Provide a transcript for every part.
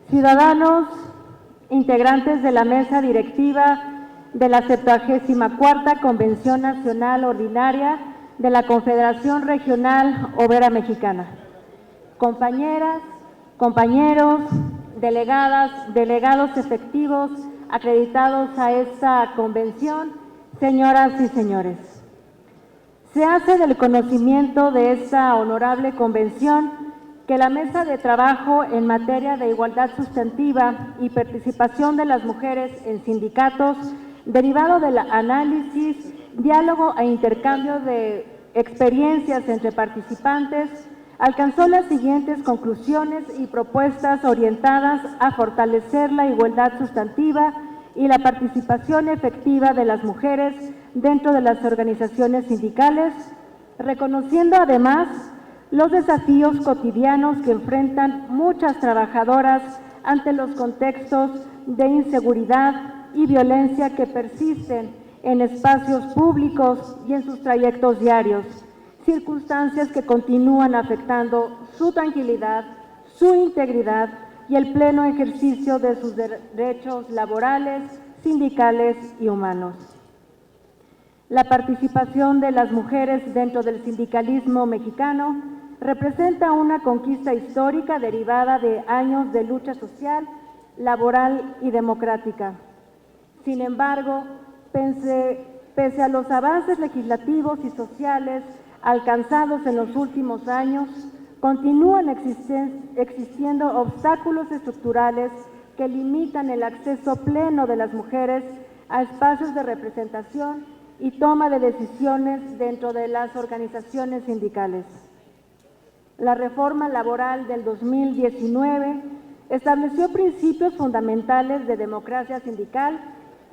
ciudadanos, integrantes de la mesa directiva de la 74ª Convención Nacional Ordinaria de la Confederación Regional Obrera Mexicana, compañeras, compañeros, delegadas, delegados efectivos acreditados a esta convención, señoras y señores. Se hace del conocimiento de esta honorable convención que la Mesa de Trabajo en materia de igualdad sustantiva y participación de las mujeres en sindicatos, derivado del análisis, diálogo e intercambio de experiencias entre participantes, alcanzó las siguientes conclusiones y propuestas orientadas a fortalecer la igualdad sustantiva y la participación efectiva de las mujeres dentro de las organizaciones sindicales, reconociendo además los desafíos cotidianos que enfrentan muchas trabajadoras ante los contextos de inseguridad y violencia que persisten en espacios públicos y en sus trayectos diarios, circunstancias que continúan afectando su tranquilidad, su integridad y el pleno ejercicio de sus derechos laborales, sindicales y humanos. La participación de las mujeres dentro del sindicalismo mexicano representa una conquista histórica derivada de años de lucha social, laboral y democrática. Sin embargo, pese a los avances legislativos y sociales alcanzados en los últimos años, continúan existiendo obstáculos estructurales que limitan el acceso pleno de las mujeres a espacios de representación y toma de decisiones dentro de las organizaciones sindicales. La reforma laboral del 2019 estableció principios fundamentales de democracia sindical,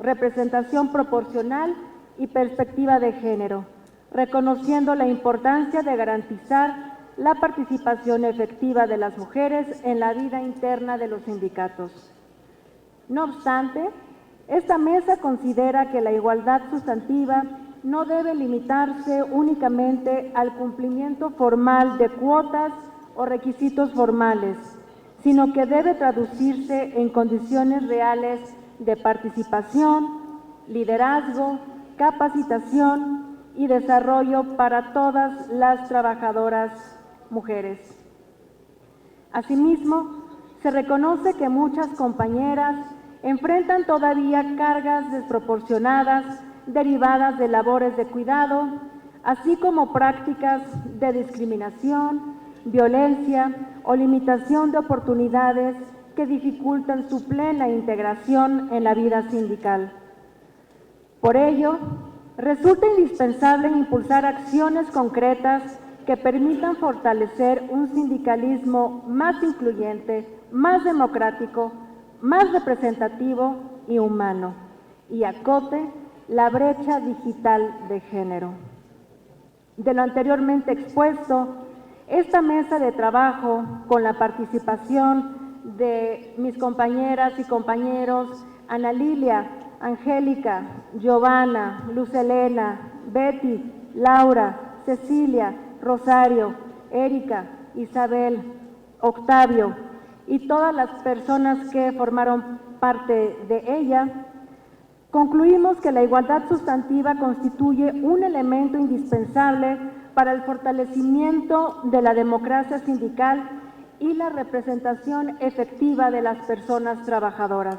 representación proporcional y perspectiva de género, reconociendo la importancia de garantizar la participación efectiva de las mujeres en la vida interna de los sindicatos. No obstante, esta mesa considera que la igualdad sustantiva no debe limitarse únicamente al cumplimiento formal de cuotas o requisitos formales, sino que debe traducirse en condiciones reales de participación, liderazgo, capacitación y desarrollo para todas las trabajadoras mujeres. Asimismo, se reconoce que muchas compañeras enfrentan todavía cargas desproporcionadas derivadas de labores de cuidado, así como prácticas de discriminación, violencia o limitación de oportunidades que dificultan su plena integración en la vida sindical. Por ello, resulta indispensable impulsar acciones concretas que permitan fortalecer un sindicalismo más incluyente, más democrático, más representativo y humano, y acote la brecha digital de género. De lo anteriormente expuesto, esta mesa de trabajo, con la participación de mis compañeras y compañeros Ana Lilia, Angélica, Giovanna, Luz Elena, Betty, Laura, Cecilia, Rosario, Erika, Isabel, Octavio y todas las personas que formaron parte de ella, concluimos que la igualdad sustantiva constituye un elemento indispensable para el fortalecimiento de la democracia sindical y la representación efectiva de las personas trabajadoras.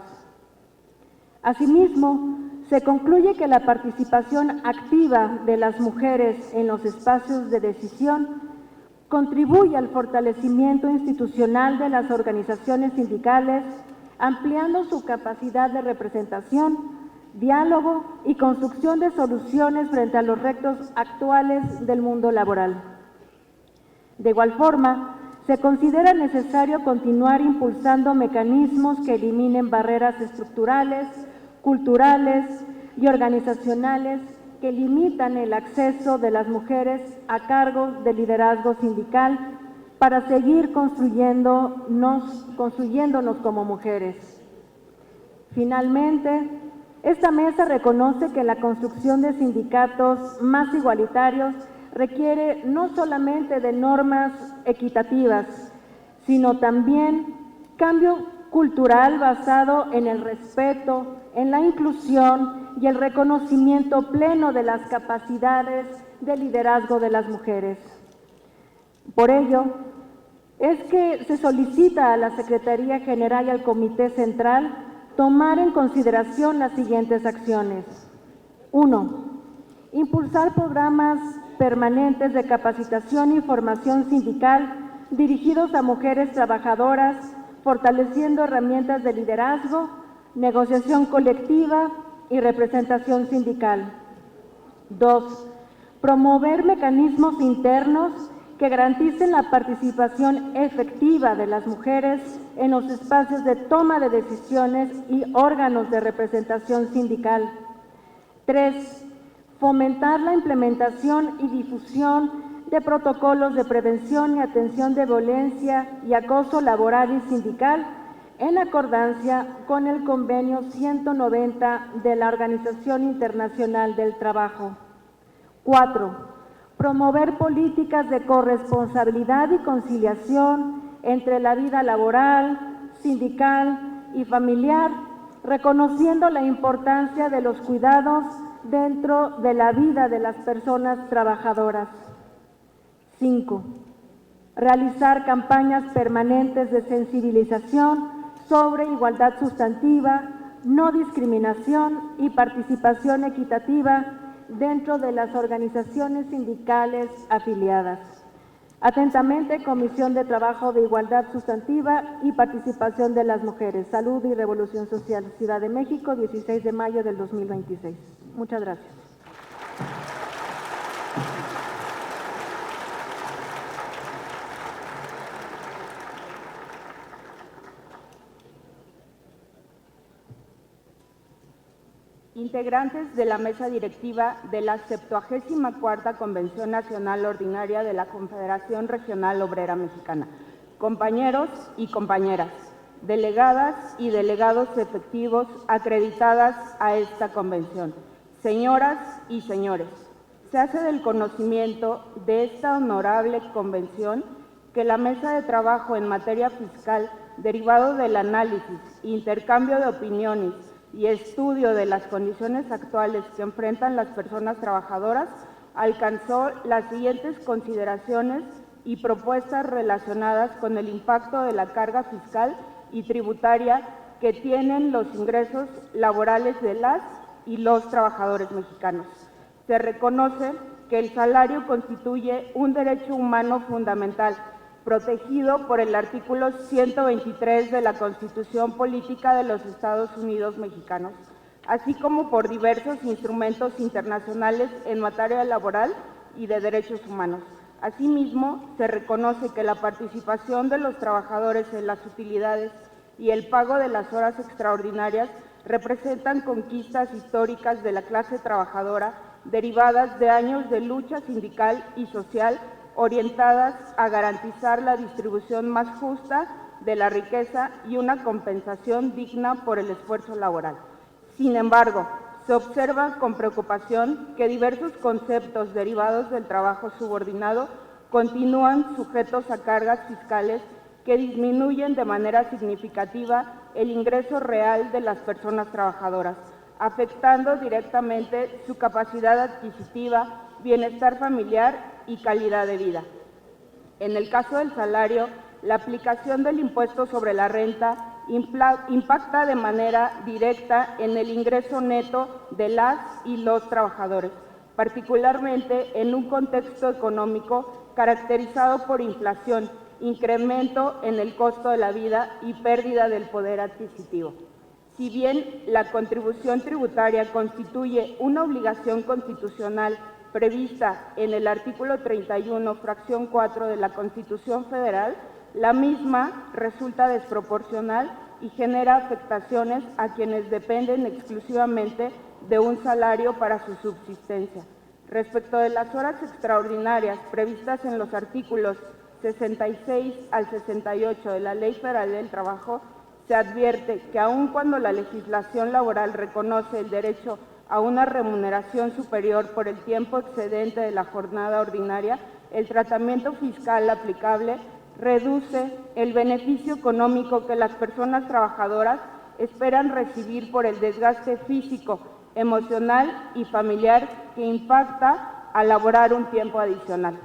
Asimismo, se concluye que la participación activa de las mujeres en los espacios de decisión contribuye al fortalecimiento institucional de las organizaciones sindicales, ampliando su capacidad de representación, diálogo y construcción de soluciones frente a los retos actuales del mundo laboral. De igual forma, se considera necesario continuar impulsando mecanismos que eliminen barreras estructurales, culturales y organizacionales que limitan el acceso de las mujeres a cargos de liderazgo sindical para seguir construyéndonos como mujeres. Finalmente, esta mesa reconoce que la construcción de sindicatos más igualitarios requiere no solamente de normas equitativas, sino también cultural basado en el respeto, en la inclusión y el reconocimiento pleno de las capacidades de liderazgo de las mujeres. Por ello, es que se solicita a la Secretaría General y al Comité Central tomar en consideración las siguientes acciones. 1. Impulsar programas permanentes de capacitación y formación sindical dirigidos a mujeres trabajadoras, fortaleciendo herramientas de liderazgo, negociación colectiva y representación sindical. 2. Promover mecanismos internos que garanticen la participación efectiva de las mujeres en los espacios de toma de decisiones y órganos de representación sindical. 3. Fomentar la implementación y difusión de protocolos de prevención y atención de violencia y acoso laboral y sindical en acordancia con el Convenio 190 de la Organización Internacional del Trabajo. 4. Promover políticas de corresponsabilidad y conciliación entre la vida laboral, sindical y familiar, reconociendo la importancia de los cuidados dentro de la vida de las personas trabajadoras. 5. Realizar campañas permanentes de sensibilización sobre igualdad sustantiva, no discriminación y participación equitativa dentro de las organizaciones sindicales afiliadas. Atentamente, Comisión de Trabajo de Igualdad Sustantiva y Participación de las Mujeres, Salud y Revolución Social, Ciudad de México, 16 de mayo del 2026. Muchas gracias. Integrantes de la mesa directiva de la 74ª Convención Nacional Ordinaria de la Confederación Regional Obrera Mexicana, compañeros y compañeras, delegadas y delegados efectivos acreditadas a esta convención, señoras y señores, se hace del conocimiento de esta honorable convención que la mesa de trabajo en materia fiscal, derivado del análisis, intercambio de opiniones y estudio de las condiciones actuales que enfrentan las personas trabajadoras, alcanzó las siguientes consideraciones y propuestas relacionadas con el impacto de la carga fiscal y tributaria que tienen los ingresos laborales de las y los trabajadores mexicanos. Se reconoce que el salario constituye un derecho humano fundamental, protegido por el artículo 123 de la Constitución Política de los Estados Unidos Mexicanos, así como por diversos instrumentos internacionales en materia laboral y de derechos humanos. Asimismo, se reconoce que la participación de los trabajadores en las utilidades y el pago de las horas extraordinarias representan conquistas históricas de la clase trabajadora derivadas de años de lucha sindical y social orientadas a garantizar la distribución más justa de la riqueza y una compensación digna por el esfuerzo laboral. Sin embargo, se observa con preocupación que diversos conceptos derivados del trabajo subordinado continúan sujetos a cargas fiscales que disminuyen de manera significativa el ingreso real de las personas trabajadoras, afectando directamente su capacidad adquisitiva, bienestar familiar y calidad de vida. En el caso del salario, la aplicación del impuesto sobre la renta impacta de manera directa en el ingreso neto de las y los trabajadores, particularmente en un contexto económico caracterizado por inflación, incremento en el costo de la vida y pérdida del poder adquisitivo. Si bien la contribución tributaria constituye una obligación constitucional prevista en el artículo 31, fracción 4 de la Constitución Federal, la misma resulta desproporcional y genera afectaciones a quienes dependen exclusivamente de un salario para su subsistencia. Respecto de las horas extraordinarias previstas en los artículos 66 al 68 de la Ley Federal del Trabajo, se advierte que aun cuando la legislación laboral reconoce el derecho a una remuneración superior por el tiempo excedente de la jornada ordinaria, el tratamiento fiscal aplicable reduce el beneficio económico que las personas trabajadoras esperan recibir por el desgaste físico, emocional y familiar que impacta al laborar un tiempo adicional.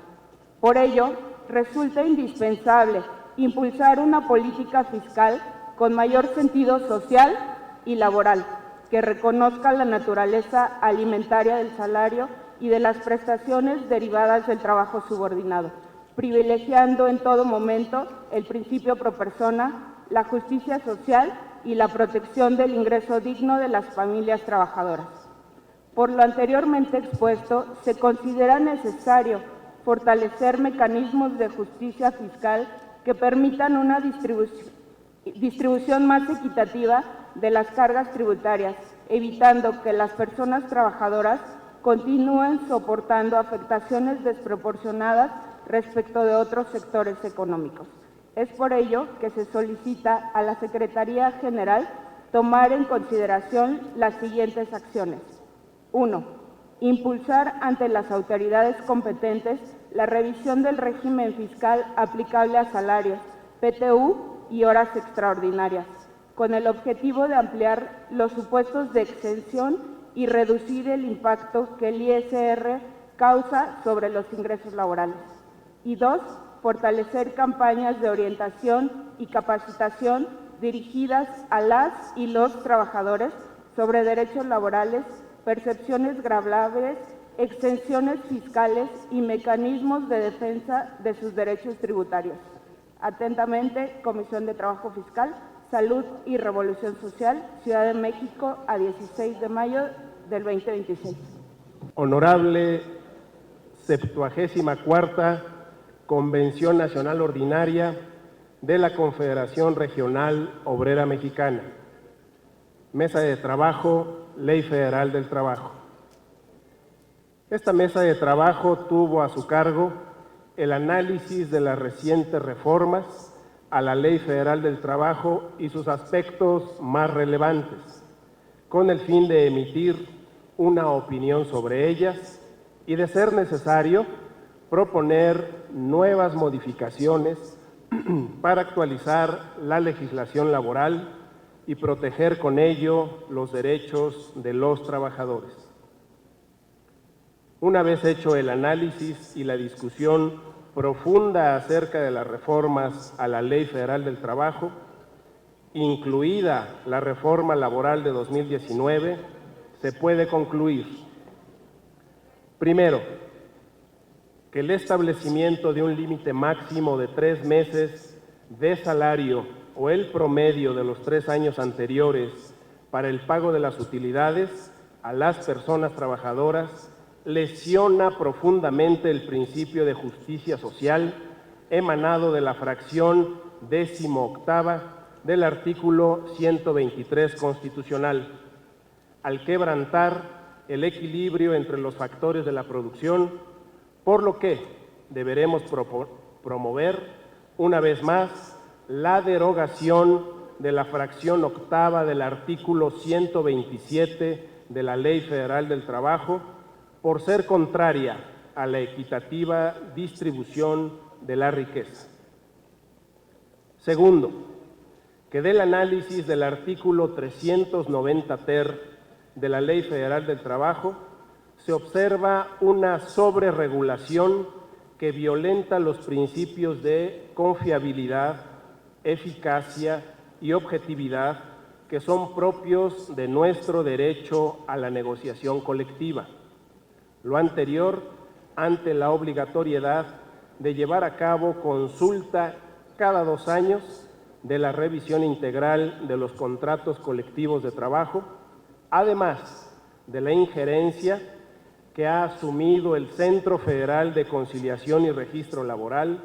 Por ello, resulta indispensable impulsar una política fiscal con mayor sentido social y laboral, que reconozca la naturaleza alimentaria del salario y de las prestaciones derivadas del trabajo subordinado, privilegiando en todo momento el principio pro persona, la justicia social y la protección del ingreso digno de las familias trabajadoras. Por lo anteriormente expuesto, se considera necesario fortalecer mecanismos de justicia fiscal que permitan una distribución más equitativa de las cargas tributarias, evitando que las personas trabajadoras continúen soportando afectaciones desproporcionadas respecto de otros sectores económicos. Es por ello que se solicita a la Secretaría General tomar en consideración las siguientes acciones. 1. Impulsar ante las autoridades competentes la revisión del régimen fiscal aplicable a salarios, PTU y horas extraordinarias, con el objetivo de ampliar los supuestos de exención y reducir el impacto que el ISR causa sobre los ingresos laborales. Y 2. Fortalecer campañas de orientación y capacitación dirigidas a las y los trabajadores sobre derechos laborales, percepciones gravables, exenciones fiscales y mecanismos de defensa de sus derechos tributarios. Atentamente, Comisión de Trabajo Fiscal, Salud y Revolución Social, Ciudad de México, a 16 de mayo del 2026. Honorable 74ª Convención Nacional Ordinaria de la Confederación Regional Obrera Mexicana. Mesa de Trabajo, Ley Federal del Trabajo. Esta mesa de trabajo tuvo a su cargo el análisis de las recientes reformas a la Ley Federal del Trabajo y sus aspectos más relevantes, con el fin de emitir una opinión sobre ellas y, de ser necesario, proponer nuevas modificaciones para actualizar la legislación laboral y proteger con ello los derechos de los trabajadores. Una vez hecho el análisis y la discusión profunda acerca de las reformas a la Ley Federal del Trabajo, incluida la reforma laboral de 2019, se puede concluir: primero, que el establecimiento de un límite máximo de 3 meses de salario o el promedio de los 3 años anteriores para el pago de las utilidades a las personas trabajadoras lesiona profundamente el principio de justicia social emanado de la fracción 18ª del artículo 123 constitucional, al quebrantar el equilibrio entre los factores de la producción, por lo que deberemos promover una vez más la derogación de la fracción 8ª del artículo 127 de la Ley Federal del Trabajo, por ser contraria a la equitativa distribución de la riqueza. Segundo, que del análisis del artículo 390 ter de la Ley Federal del Trabajo se observa una sobreregulación que violenta los principios de confiabilidad, eficacia y objetividad que son propios de nuestro derecho a la negociación colectiva. Lo anterior ante la obligatoriedad de llevar a cabo consulta cada 2 años de la revisión integral de los contratos colectivos de trabajo, además de la injerencia que ha asumido el Centro Federal de Conciliación y Registro Laboral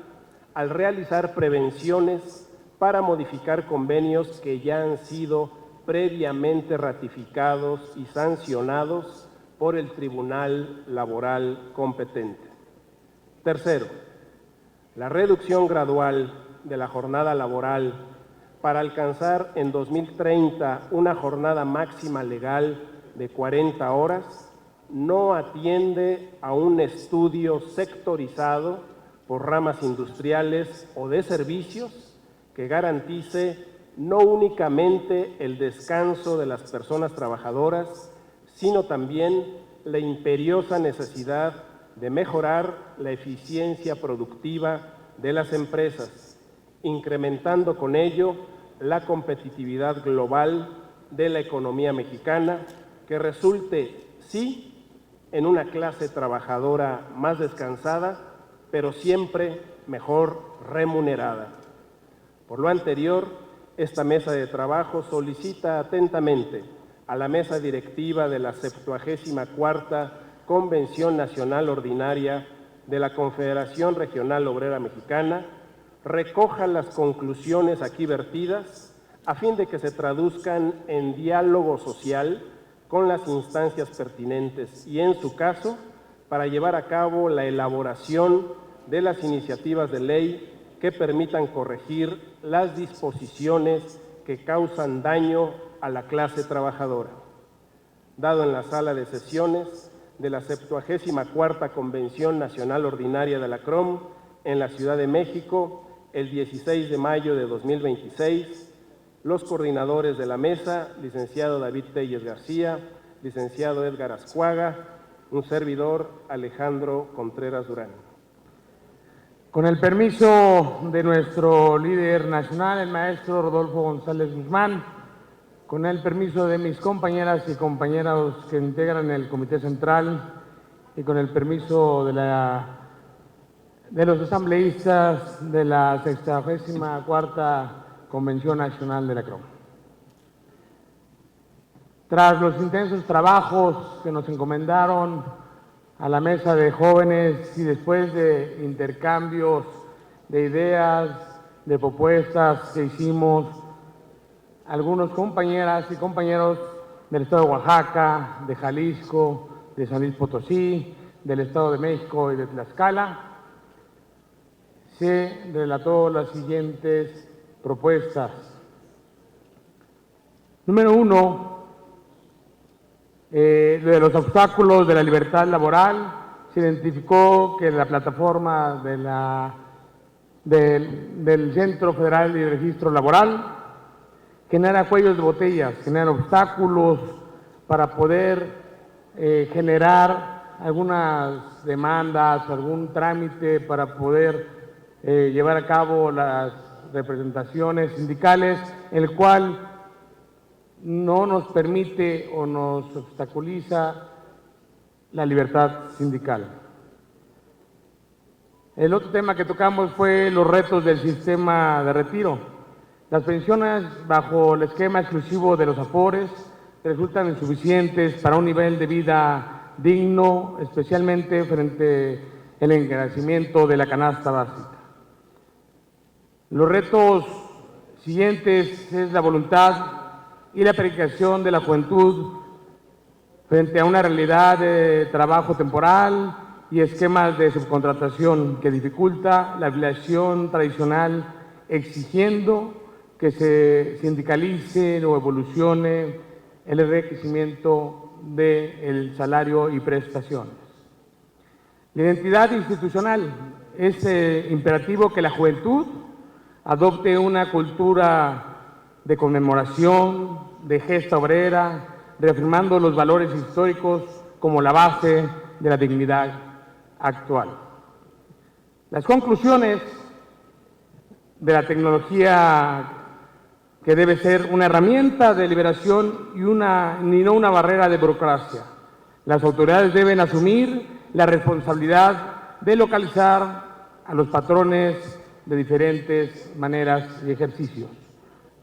al realizar prevenciones para modificar convenios que ya han sido previamente ratificados y sancionados por el Tribunal Laboral competente. Tercero, la reducción gradual de la jornada laboral para alcanzar en 2030 una jornada máxima legal de 40 horas no atiende a un estudio sectorizado por ramas industriales o de servicios que garantice no únicamente el descanso de las personas trabajadoras, sino también la imperiosa necesidad de mejorar la eficiencia productiva de las empresas, incrementando con ello la competitividad global de la economía mexicana, que resulte, sí, en una clase trabajadora más descansada, pero siempre mejor remunerada. Por lo anterior, esta mesa de trabajo solicita atentamente a la mesa directiva de la 74ª Convención Nacional Ordinaria de la Confederación Regional Obrera Mexicana recoja las conclusiones aquí vertidas a fin de que se traduzcan en diálogo social con las instancias pertinentes y, en su caso, para llevar a cabo la elaboración de las iniciativas de ley que permitan corregir las disposiciones que causan daño a la clase trabajadora. Dado en la sala de sesiones de la 74ª Convención Nacional Ordinaria de la CROM en la Ciudad de México, el 16 de mayo de 2026, los coordinadores de la mesa, licenciado David Telles García, licenciado Edgar Azcuaga, un servidor, Alejandro Contreras Durán. Con el permiso de nuestro líder nacional, el maestro Rodolfo González Guzmán, con el permiso de mis compañeras y compañeros que integran el Comité Central y con el permiso de los asambleístas de la 64ª Convención Nacional de la CROM. Tras los intensos trabajos que nos encomendaron a la mesa de jóvenes y después de intercambios de ideas, de propuestas que hicimos algunos compañeras y compañeros del Estado de Oaxaca, de Jalisco, de San Luis Potosí, del Estado de México y de Tlaxcala, se relató las siguientes propuestas. Número 1, de los obstáculos de la libertad laboral, se identificó que la plataforma del Centro Federal de Registro Laboral genera cuellos de botellas, genera obstáculos para poder generar algunas demandas, algún trámite para poder llevar a cabo las representaciones sindicales, el cual no nos permite o nos obstaculiza la libertad sindical. El otro tema que tocamos fue los retos del sistema de retiro. Las pensiones bajo el esquema exclusivo de los Afores resultan insuficientes para un nivel de vida digno, especialmente frente al encarecimiento de la canasta básica. Los retos siguientes es la voluntad y la predicación de la juventud frente a una realidad de trabajo temporal y esquemas de subcontratación que dificulta la afiliación tradicional, exigiendo que se sindicalice o evolucione el enriquecimiento del salario y prestaciones. La identidad institucional es imperativo que la juventud adopte una cultura de conmemoración, de gesta obrera, reafirmando los valores históricos como la base de la dignidad actual. Las conclusiones de la tecnología, que debe ser una herramienta de liberación y no una barrera de burocracia. Las autoridades deben asumir la responsabilidad de localizar a los patrones de diferentes maneras y ejercicios.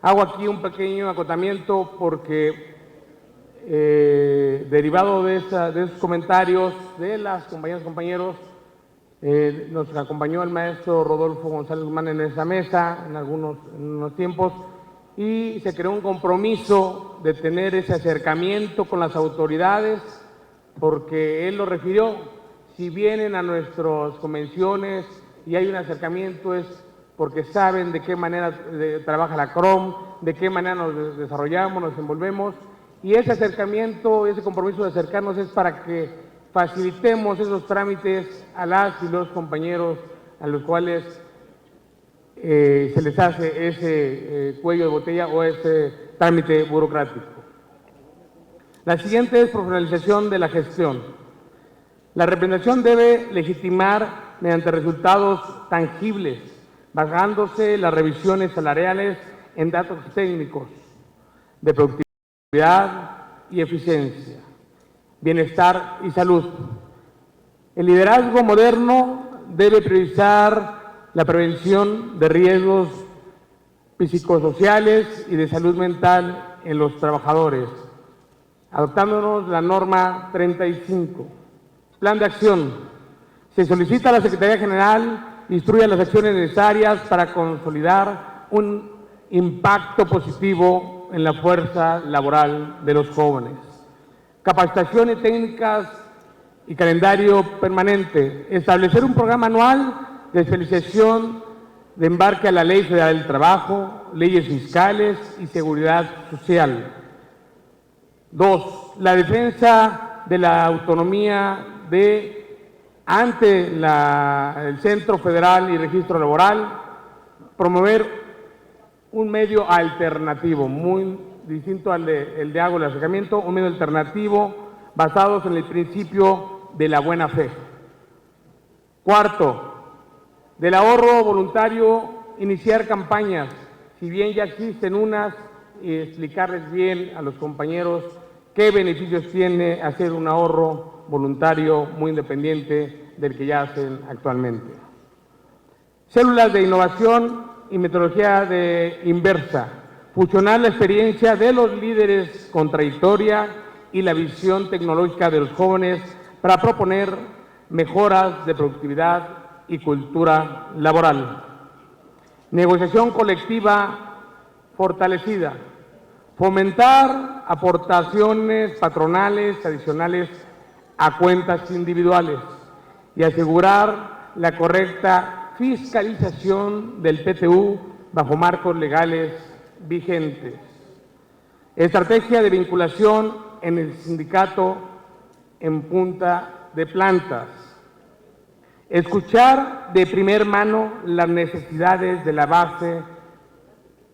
Hago aquí un pequeño acotamiento porque derivado de esos comentarios de las compañeras y compañeros, nos acompañó el maestro Rodolfo González Guzmán en esa mesa en unos tiempos y se creó un compromiso de tener ese acercamiento con las autoridades, porque él lo refirió, si vienen a nuestras convenciones y hay un acercamiento es porque saben de qué manera trabaja la CROM, de qué manera nos desarrollamos, nos envolvemos, y ese acercamiento, ese compromiso de acercarnos es para que facilitemos esos trámites a las y los compañeros a los cuales se les hace ese cuello de botella o ese trámite burocrático. La siguiente es profesionalización de la gestión. La representación debe legitimar mediante resultados tangibles, basándose las revisiones salariales en datos técnicos de productividad y eficiencia, bienestar y salud. El liderazgo moderno debe priorizar la prevención de riesgos psicosociales y de salud mental en los trabajadores, adoptándonos la norma 35. Plan de acción. Se solicita a la Secretaría General instruya las acciones necesarias para consolidar un impacto positivo en la fuerza laboral de los jóvenes. Capacitación y técnicas y calendario permanente. Establecer un programa anual de especialización de embarque a la Ley Federal del Trabajo, leyes fiscales y seguridad social. 2. La defensa de la autonomía ante el Centro Federal y Registro Laboral, promover un medio alternativo, muy distinto al de hago el acercamiento, un medio alternativo basados en el principio de la buena fe. 4. Del ahorro voluntario, iniciar campañas, si bien ya existen unas, y explicarles bien a los compañeros qué beneficios tiene hacer un ahorro voluntario muy independiente del que ya hacen actualmente. Células de innovación y metodología inversa, fusionar la experiencia de los líderes con trayectoria y la visión tecnológica de los jóvenes para proponer mejoras de productividad y cultura laboral. Negociación colectiva fortalecida. Fomentar aportaciones patronales adicionales a cuentas individuales y asegurar la correcta fiscalización del PTU bajo marcos legales vigentes. Estrategia de vinculación en el sindicato en punta de plantas. Escuchar de primer mano las necesidades de la base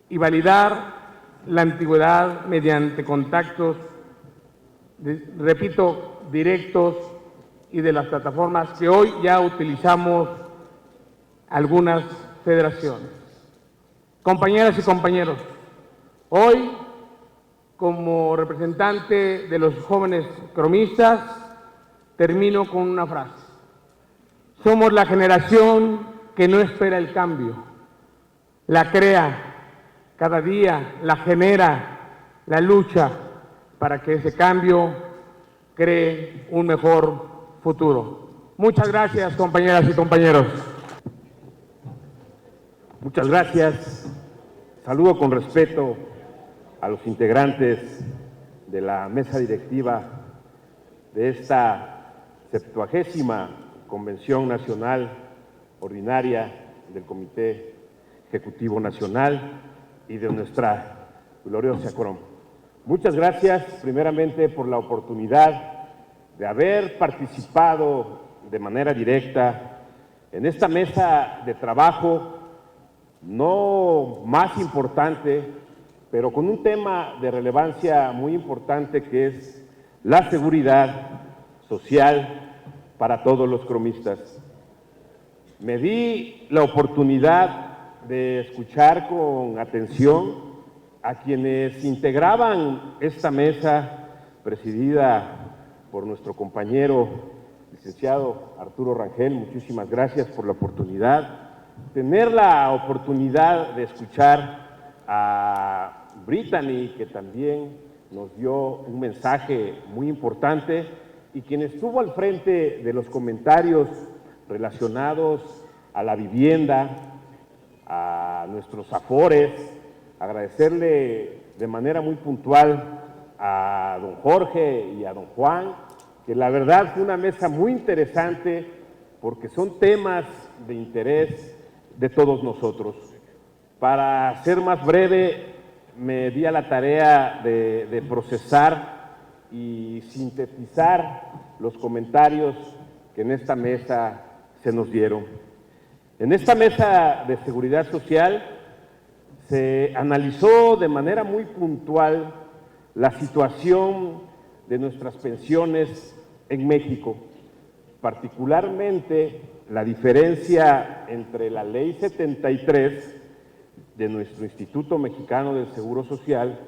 y validar la antigüedad mediante contactos, repito, directos y de las plataformas que hoy ya utilizamos algunas federaciones. Compañeras y compañeros, hoy, como representante de los jóvenes cromistas, termino con una frase. Somos la generación que no espera el cambio, la crea cada día, la genera, la lucha para que ese cambio cree un mejor futuro. Muchas gracias, compañeras y compañeros. Muchas gracias. Saludo con respeto a los integrantes de la mesa directiva de esta 70ª Convención Nacional Ordinaria del Comité Ejecutivo Nacional y de nuestra gloriosa COROM. Muchas gracias, primeramente, por la oportunidad de haber participado de manera directa en esta mesa de trabajo, no más importante, pero con un tema de relevancia muy importante que es la seguridad social para todos los cromistas. Me di la oportunidad de escuchar con atención a quienes integraban esta mesa presidida por nuestro compañero licenciado Arturo Rangel. Muchísimas gracias por la oportunidad. Tener la oportunidad de escuchar a Brittany, que también nos dio un mensaje muy importante, y quien estuvo al frente de los comentarios relacionados a la vivienda, a nuestros afores, agradecerle de manera muy puntual a don Jorge y a don Juan, que la verdad fue una mesa muy interesante porque son temas de interés de todos nosotros. Para ser más breve, me di a la tarea de procesar y sintetizar los comentarios que en esta mesa se nos dieron. En esta mesa de seguridad social se analizó de manera muy puntual la situación de nuestras pensiones en México, particularmente la diferencia entre la Ley 73 de nuestro Instituto Mexicano del Seguro Social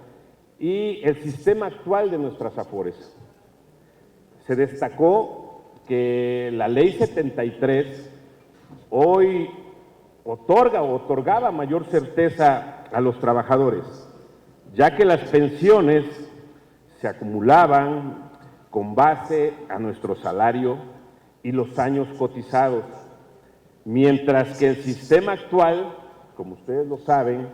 y el sistema actual de nuestras AFORES. Se destacó que la Ley 73 hoy otorgaba mayor certeza a los trabajadores, ya que las pensiones se acumulaban con base a nuestro salario y los años cotizados, mientras que el sistema actual, como ustedes lo saben,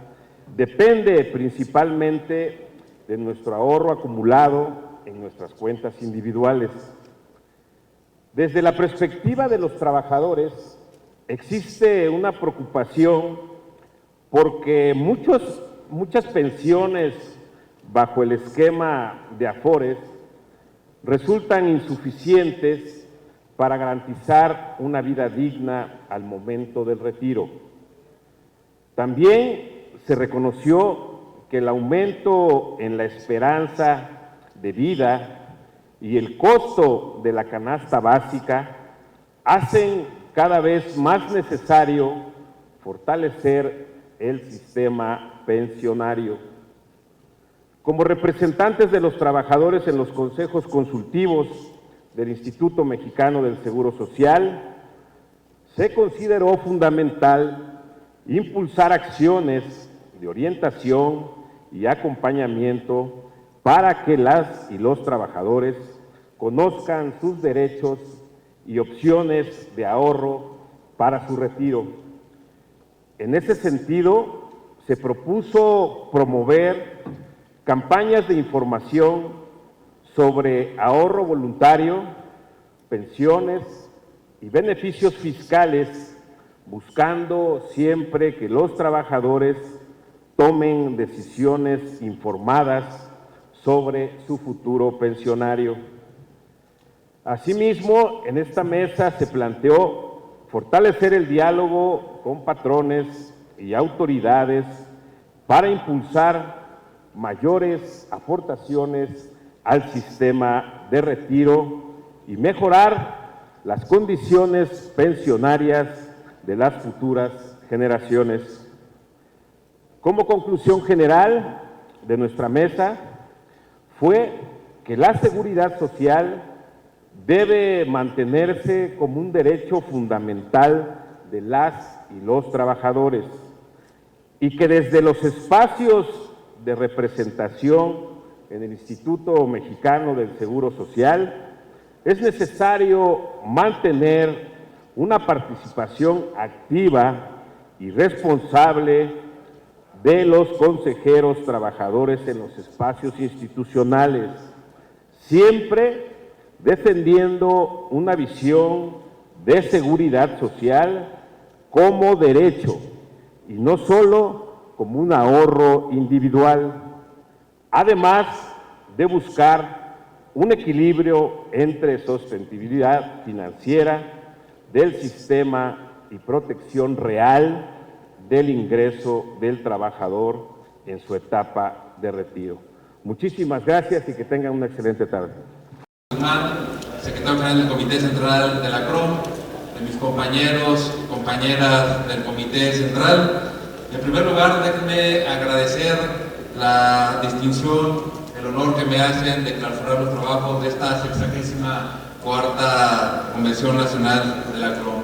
depende principalmente de nuestro ahorro acumulado en nuestras cuentas individuales. Desde la perspectiva de los trabajadores, existe una preocupación porque muchas pensiones bajo el esquema de AFORES resultan insuficientes para garantizar una vida digna al momento del retiro. También se reconoció que el aumento en la esperanza de vida y el costo de la canasta básica hacen cada vez más necesario fortalecer el sistema pensionario. Como representantes de los trabajadores en los consejos consultivos del Instituto Mexicano del Seguro Social, se consideró fundamental impulsar acciones de orientación y acompañamiento para que las y los trabajadores conozcan sus derechos y opciones de ahorro para su retiro. En ese sentido, se propuso promover campañas de información sobre ahorro voluntario, pensiones y beneficios fiscales, buscando siempre que los trabajadores tomen decisiones informadas sobre su futuro pensionario. Asimismo, en esta mesa se planteó fortalecer el diálogo con patrones y autoridades para impulsar mayores aportaciones al sistema de retiro y mejorar las condiciones pensionarias de las futuras generaciones. Como conclusión general de nuestra mesa fue que la seguridad social debe mantenerse como un derecho fundamental de las y los trabajadores y que desde los espacios de representación en el Instituto Mexicano del Seguro Social es necesario mantener una participación activa y responsable de los consejeros trabajadores en los espacios institucionales, siempre defendiendo una visión de seguridad social como derecho y no solo como un ahorro individual, además de buscar un equilibrio entre sostenibilidad financiera del sistema y protección real del ingreso del trabajador en su etapa de retiro. Muchísimas gracias y que tengan una excelente tarde. Secretario General del Comité Central de la CROM, de mis compañeros, compañeras del Comité Central. En primer lugar, déjenme agradecer la distinción, el honor que me hacen de clausurar los trabajos de esta 64ª Convención Nacional de la CROM.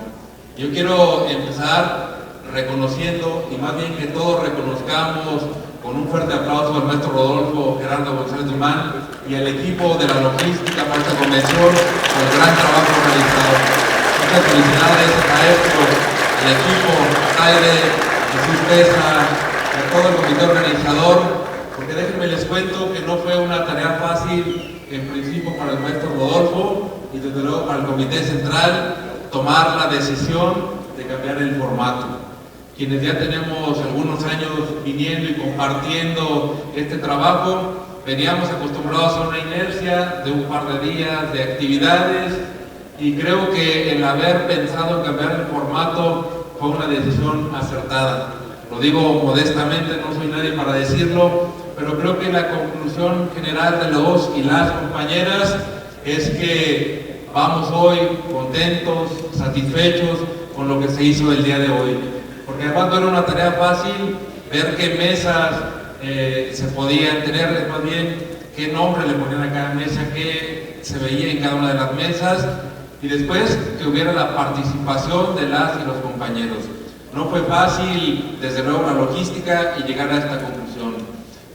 Yo quiero empezar reconociendo, y más bien que todos reconozcamos con un fuerte aplauso al maestro Rodolfo Gerardo González Dumán y al equipo de la logística para esta convención por el gran trabajo realizado. Muchas felicidades a maestro, al equipo, a Taire, a Jesús Pesa, a todo el comité organizador, porque déjenme les cuento que no fue una tarea fácil en principio para el maestro Rodolfo y desde luego para el comité central tomar la decisión de cambiar el formato. Quienes ya tenemos algunos años viniendo y compartiendo este trabajo, veníamos acostumbrados a una inercia de un par de días de actividades y creo que el haber pensado en cambiar el formato fue una decisión acertada. Lo digo modestamente, no soy nadie para decirlo, pero creo que la conclusión general de los y las compañeras es que vamos hoy contentos, satisfechos con lo que se hizo el día de hoy. Porque además no era una tarea fácil ver qué mesas se podían tener, más bien qué nombre le ponían a cada mesa, qué se veía en cada una de las mesas, y después que hubiera la participación de las y los compañeros. No fue fácil, desde luego, la logística y llegar a esta conclusión.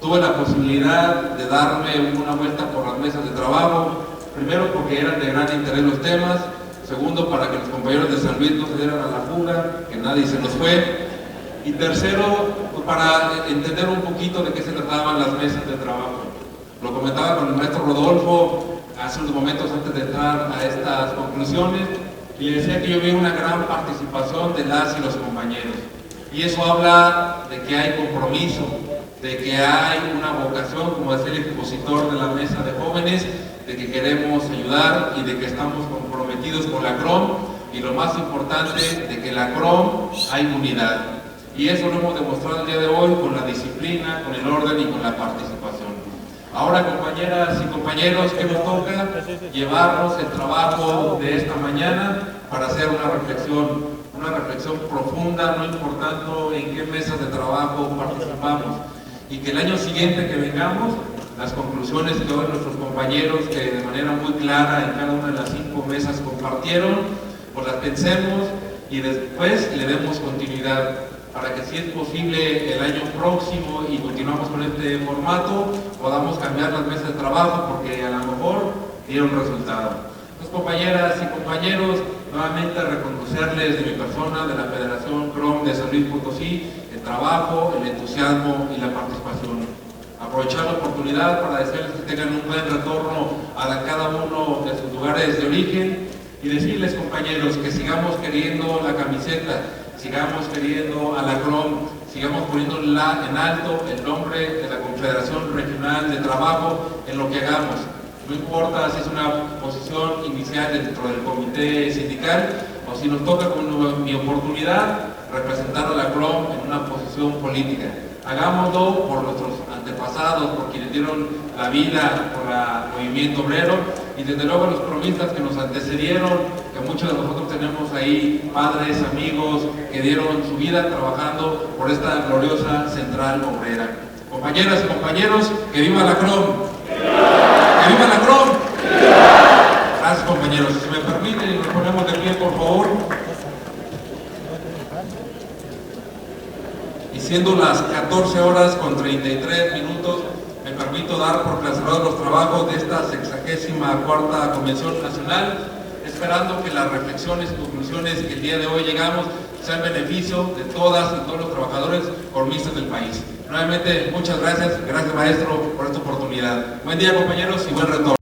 Tuve la posibilidad de darme una vuelta por las mesas de trabajo, primero porque eran de gran interés los temas, segundo para que los compañeros de San Luis no se dieran a la fuga, que nadie se nos fue, y tercero pues para entender un poquito de qué se trataban las mesas de trabajo. Lo comentaba con el maestro Rodolfo hace unos momentos antes de entrar a estas conclusiones, y le decía que yo vi una gran participación de las y los compañeros. Y eso habla de que hay compromiso, de que hay una vocación, como decía el expositor de la mesa de jóvenes, de que queremos ayudar y de que estamos comprometidos con la CROM, y lo más importante, de que la CROM hay unidad. Y eso lo hemos demostrado el día de hoy con la disciplina, con el orden y con la participación. Ahora, compañeras y compañeros, ¿qué nos toca? Llevarnos el trabajo de esta mañana para hacer una reflexión profunda, no importando en qué mesas de trabajo participamos, y que el año siguiente que vengamos, las conclusiones que hoy nuestros compañeros, que de manera muy clara en cada una de las 5 mesas compartieron, pues las pensemos y después le demos continuidad, para que si es posible el año próximo y continuamos con este formato, podamos cambiar las mesas de trabajo, porque a lo mejor dieron resultado. Entonces, compañeras y compañeros, nuevamente reconocerles de mi persona, de la Federación CROM de San Luis Potosí, el trabajo, el entusiasmo y la participación. Aprovechar la oportunidad para desearles que tengan un buen retorno a cada uno de sus lugares de origen, y decirles, compañeros, que sigamos queriendo la camiseta, sigamos queriendo a la CROM, sigamos poniendo en alto el nombre de la Confederación Regional de Trabajo en lo que hagamos. No importa si es una posición inicial dentro del comité sindical o si nos toca con mi oportunidad representar a la CROM en una posición política. Hagámoslo por nuestros antepasados, por quienes dieron la vida por el movimiento obrero, y desde luego los cromistas que nos antecedieron, que muchos de nosotros tenemos ahí padres, amigos que dieron su vida trabajando por esta gloriosa central obrera. Compañeras y compañeros, ¡que viva la CROM! ¡Que viva la CROM! Gracias, compañeros. Si me permiten, nos ponemos de pie, por favor. Y siendo las 14 horas con 33 minutos, me permito dar por clausurados los trabajos de esta 64ª Convención Nacional, esperando que las reflexiones y conclusiones que el día de hoy llegamos sean beneficio de todas y todos los trabajadores cromistas del país. Nuevamente, muchas gracias. Gracias, maestro, por esta oportunidad. Buen día, compañeros, y buen retorno.